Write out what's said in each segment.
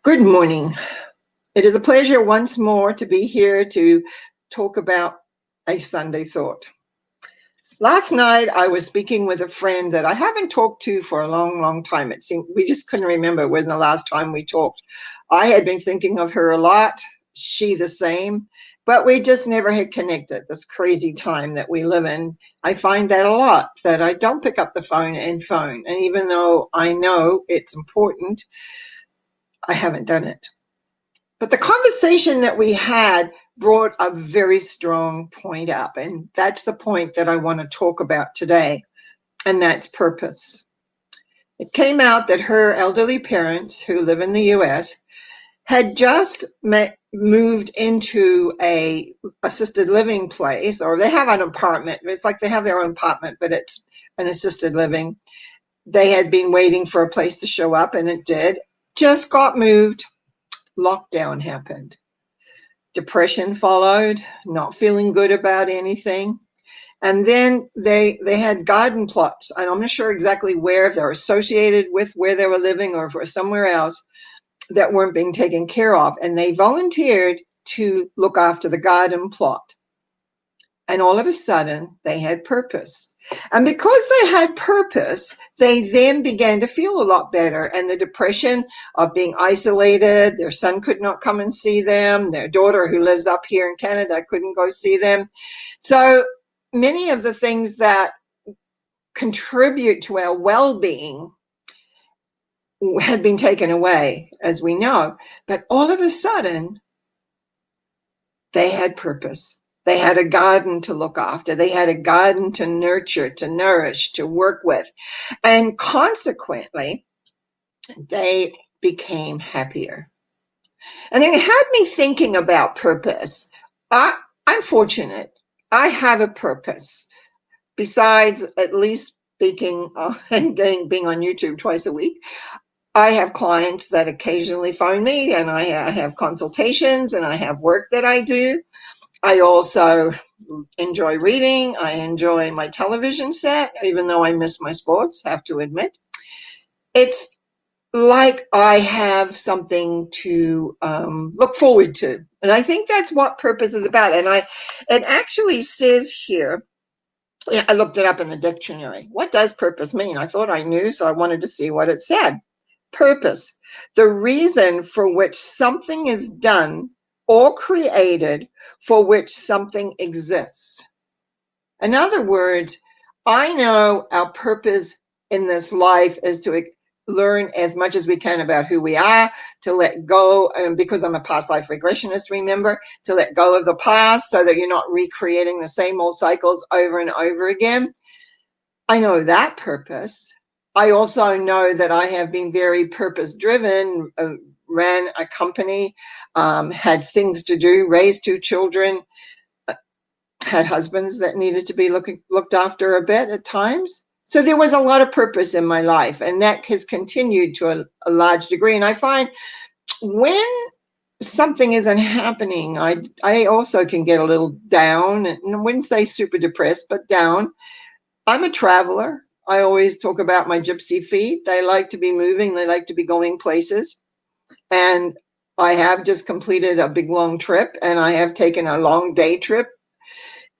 Good morning. It is a pleasure once more to be here to talk about a Sunday thought. Last night, I was speaking with a friend that I haven't talked to for a long, long time. It seemed we just couldn't remember when the last time we talked. I had been thinking of her a lot, she the same, but we just never had connected. This crazy time that we live in, I find that a lot, that I don't pick up the phone. And even though I know it's important, I haven't done it. But the conversation that we had brought a very strong point up, and that's the point that I want to talk about today, and that's purpose. It came out that her elderly parents, who live in the US, had just moved into a assisted living place, or they have an apartment. It's like they have their own apartment, but it's an assisted living. They had been waiting for a place to show up, and it did. Just got moved. Lockdown happened. Depression followed, not feeling good about anything. And then they had garden plots, and I'm not sure exactly where, if they're associated with where they were living or if it was somewhere else, that weren't being taken care of. And they volunteered to look after the garden plot. And all of a sudden, they had purpose. And because they had purpose, they then began to feel a lot better. And the depression of being isolated, their son could not come and see them, their daughter who lives up here in Canada couldn't go see them. So many of the things that contribute to our well-being had been taken away, as we know. But all of a sudden, they had purpose. They had a garden to look after. They had a garden to nurture, to nourish, to work with. And consequently, they became happier. And it had me thinking about purpose. I'm fortunate. I have a purpose. Besides at least speaking and being on YouTube twice a week, I have clients that occasionally phone me, and I have consultations, and I have work that I do. I also enjoy reading. I enjoy my television set, even though I miss my sports, have to admit. It's like I have something to look forward to. And I think that's what purpose is about. And it actually says here, I looked it up in the dictionary. What does purpose mean? I thought I knew, so I wanted to see what it said. Purpose, the reason for which something is done or created, for which something exists. In other words, I know our purpose in this life is to learn as much as we can about who we are, to let go, and because I'm a past life regressionist, remember, to let go of the past so that you're not recreating the same old cycles over and over again. I know that purpose. I also know that I have been very purpose-driven, ran a company, had things to do, raised two children, had husbands that needed to be looked after a bit at times. So there was a lot of purpose in my life, and that has continued to a large degree. And I find when something isn't happening, I also can get a little down, and I wouldn't say super depressed, but down. I'm a traveler. I always talk about my gypsy feet. They like to be moving. They like to be going places. And I have just completed a big long trip, and I have taken a long day trip.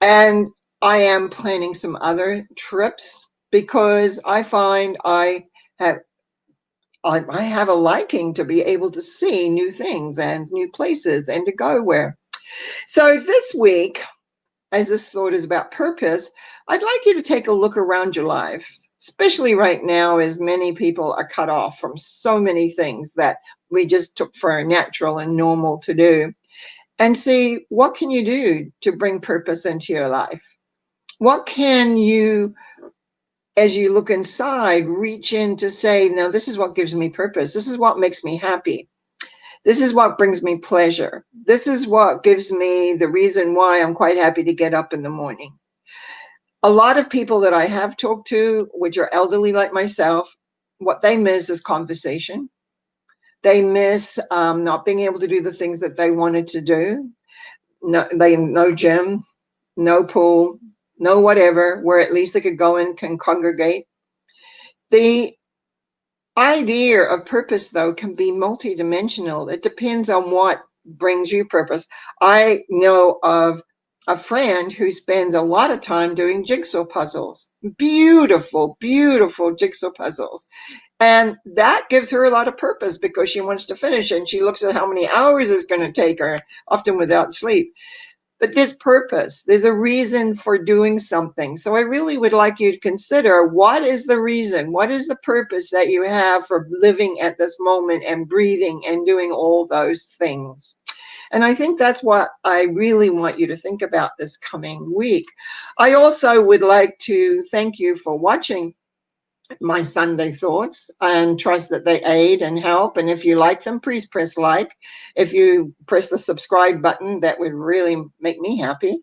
And I am planning some other trips because I find I have a liking to be able to see new things and new places and to go where. So this week, as this thought is about purpose, I'd like you to take a look around your life, especially right now, as many people are cut off from so many things that we just took for natural and normal to do, and see what can you do to bring purpose into your life. What can you, as you look inside, reach in to say, now this is what gives me purpose. This is what makes me happy. This is what brings me pleasure. This is what gives me the reason why I'm quite happy to get up in the morning. A lot of people that I have talked to, which are elderly like myself, what they miss is conversation. They miss not being able to do the things that they wanted to do. No gym, no pool, no whatever, where at least they could go and can congregate. idea of purpose, though, can be multidimensional. It depends on what brings you purpose. I know of a friend who spends a lot of time doing jigsaw puzzles. Beautiful, beautiful jigsaw puzzles. And that gives her a lot of purpose because she wants to finish, and she looks at how many hours it's going to take her, often without sleep. But there's purpose. There's a reason for doing something. So I really would like you to consider, what is the reason? What is the purpose that you have for living at this moment and breathing and doing all those things? And I think that's what I really want you to think about this coming week. I also would like to thank you for watching my Sunday thoughts and trust that they aid and help. And if you like them, please press like. If you press the subscribe button, that would really make me happy.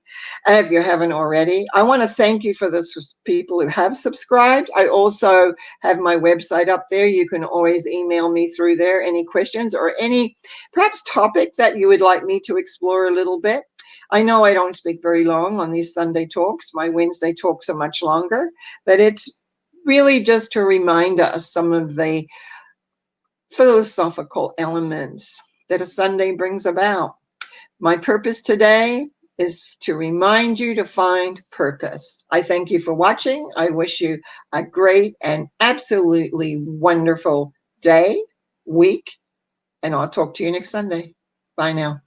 If you haven't already, I want to thank you for those people who have subscribed. I also have my website up there. You can always email me through there, any questions or any perhaps topic that you would like me to explore a little bit. I know I don't speak very long on these Sunday talks. My Wednesday talks are much longer, but it's really just to remind us some of the philosophical elements that a Sunday brings about. My purpose today is to remind you to find purpose. I thank you for watching. I wish you a great and absolutely wonderful day, week, and I'll talk to you next Sunday. Bye now.